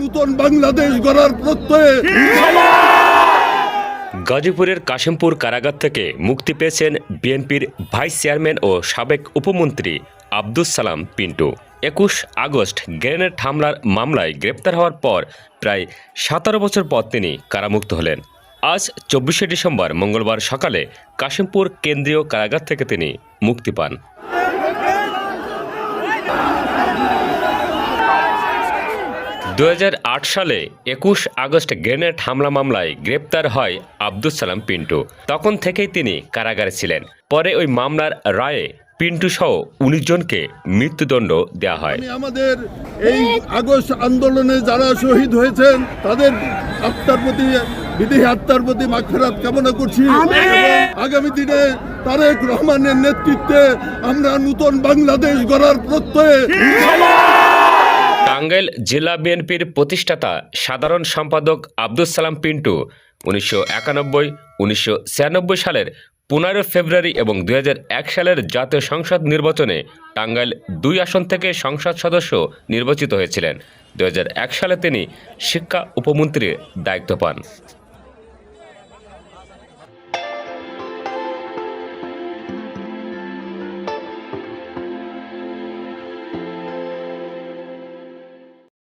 নতুন বাংলাদেশ গড়ার প্রত্যয়ে গাজীপুরের কাশিমপুর কারাগার থেকে মুক্তি পেয়েছেন বিএনপির ভাইস চেয়ারম্যান ও সাবেক উপমন্ত্রী আব্দুস সালাম পিন্টু। ২১ আগস্ট গ্রেনেড হামলার মামলায় গ্রেপ্তার হওয়ার পর প্রায় ১৭ বছর পর তিনি কারামুক্ত হলেন। আজ ২৪শে ডিসেম্বর মঙ্গলবার সকালে কাশিমপুর কেন্দ্রীয় কারাগার থেকে তিনি মুক্তি পান। দু সালে ২১ আগস্ট গ্রেনেড হামলা মামলায় গ্রেপ্তার হয় আব্দুস সালাম পিন্টু। তখন থেকেই তিনি কারাগারে ছিলেন। পরে ওই মামলার রায়ে পিন্টু সহ ১৯ জনকে মৃত্যুদণ্ড দেওয়া হয়। আমাদের এই আগস্ট আন্দোলনে যারা শহীদ হয়েছেন তাদের আত্মার প্রতি বিদেহী আত্মার প্রতি মাগফিরাত কামনা করছি। আগামী দিনে তারেক রহমানের নেতৃত্বে আমরা নতুন বাংলাদেশ গড়ার প্রত্যয়ে টাঙ্গাইল জেলা বিএনপির প্রতিষ্ঠাতা সাধারণ সম্পাদক আব্দুস সালাম পিন্টু ১৯৯১-১৯৯৬ সালের ১৫ ফেব্রুয়ারি এবং ২০০১ সালের জাতীয় সংসদ নির্বাচনে টাঙ্গাইল ২ আসন থেকে সংসদ সদস্য নির্বাচিত হয়েছিলেন। ২০০১ সালে তিনি শিক্ষা উপমন্ত্রীর দায়িত্ব পান।